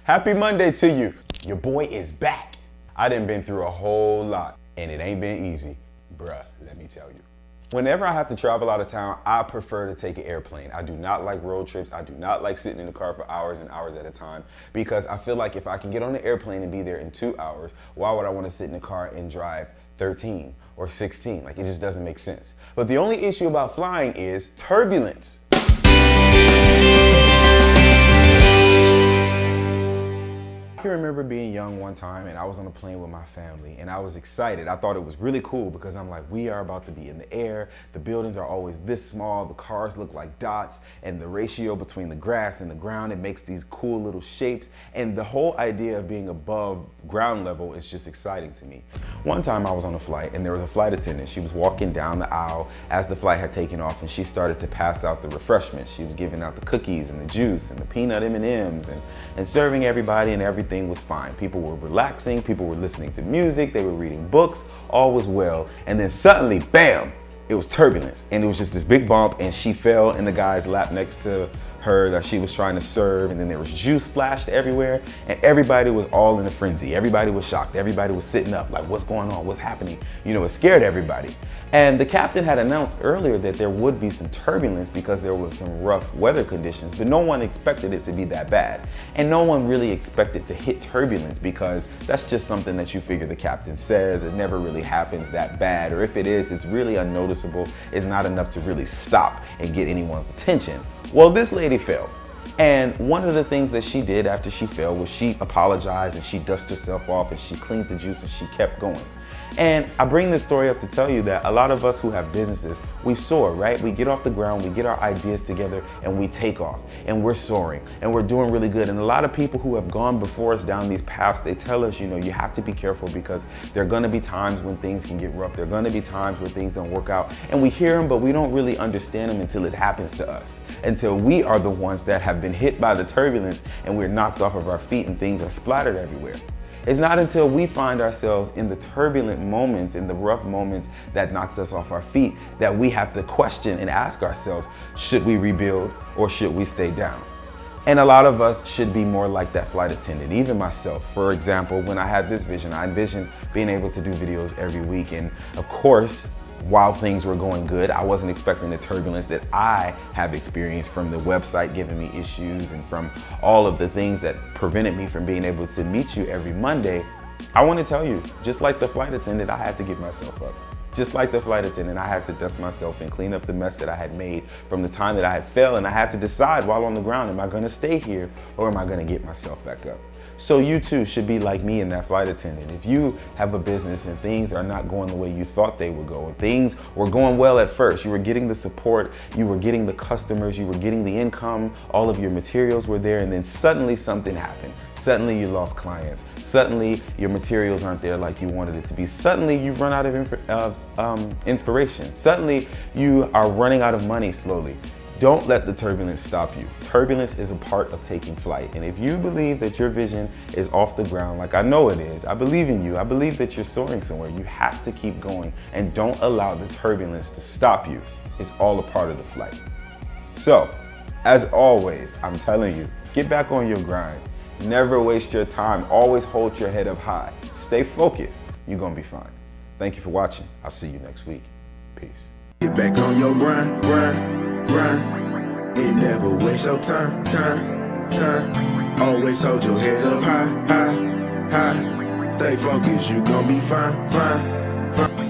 Happy Monday to you. Your boy is back. I done been through a whole lot, and it ain't been easy. Bruh, let me tell you. Whenever I have to travel out of town, I prefer to take an airplane. I do not like road trips. I do not like sitting in the car for hours and hours at a time because I feel like if I can get on the airplane and be there in 2 hours, why would I want to sit in the car and drive 13 or 16? Like, it just doesn't make sense. But the only issue about flying is turbulence. I can remember being young one time and I was on a plane with my family and I was excited. I thought it was really cool because I'm like, we are about to be in the air. The buildings are always this small. The cars look like dots, and the ratio between the grass and the ground, it makes these cool little shapes. And the whole idea of being above ground level is just exciting to me. One time I was on a flight and there was a flight attendant. She was walking down the aisle as the flight had taken off and she started to pass out the refreshments. She was giving out the cookies and the juice and the peanut M&Ms and serving everybody, and everything was fine. People were relaxing, people were listening to music, they were reading books, all was well. And then suddenly, bam, it was turbulence. And it was just this big bump and she fell in the guy's lap next to her that she was trying to serve, and then there was juice splashed everywhere and everybody was all in a frenzy. Everybody was shocked. Everybody was sitting up like, what's going on? What's happening? You know, it scared everybody. And the captain had announced earlier that there would be some turbulence because there was some rough weather conditions, but no one expected it to be that bad. And no one really expected to hit turbulence because that's just something that you figure the captain says. It never really happens that bad, or if it is, it's really unnoticeable. It's not enough to really stop and get anyone's attention. Well, this lady fell. And one of the things that she did after she fell was she apologized and she dusted herself off and she cleaned the juice and she kept going. And I bring this story up to tell you that a lot of us who have businesses, we soar, right? We get off the ground, we get our ideas together, and we take off, and we're soaring, and we're doing really good. And a lot of people who have gone before us down these paths, they tell us, you know, you have to be careful because there are gonna be times when things can get rough. There are gonna be times where things don't work out. And we hear them, but we don't really understand them until it happens to us, until we are the ones that have been hit by the turbulence and we're knocked off of our feet and things are splattered everywhere. It's not until we find ourselves in the turbulent moments, in the rough moments that knocks us off our feet, that we have to question and ask ourselves, should we rebuild or should we stay down? And a lot of us should be more like that flight attendant, even myself. For example, when I had this vision, I envisioned being able to do videos every week. And of course, while things were going good, I wasn't expecting the turbulence that I have experienced from the website giving me issues and from all of the things that prevented me from being able to meet you every Monday. I want to tell you, just like the flight attendant, I had to get myself up. Just like the flight attendant, I had to dust myself and clean up the mess that I had made from the time that I had fell, and I had to decide while on the ground, am I going to stay here or am I going to get myself back up? So you too should be like me and that flight attendant. If you have a business and things are not going the way you thought they would go, and things were going well at first, you were getting the support, you were getting the customers, you were getting the income, all of your materials were there, and then suddenly something happened. Suddenly you lost clients. Suddenly your materials aren't there like you wanted it to be. Suddenly you've run out of inspiration. Suddenly you are running out of money slowly. Don't let the turbulence stop you. Turbulence is a part of taking flight. And if you believe that your vision is off the ground, like I know it is, I believe in you, I believe that you're soaring somewhere, you have to keep going and don't allow the turbulence to stop you. It's all a part of the flight. So, as always, I'm telling you, get back on your grind. Never waste your time. Always hold your head up high. Stay focused. You're gonna be fine. Thank you for watching. I'll see you next week. Peace. Get back on your grind. And never waste your time. Always hold your head up high. Stay focused, you gon' be fine.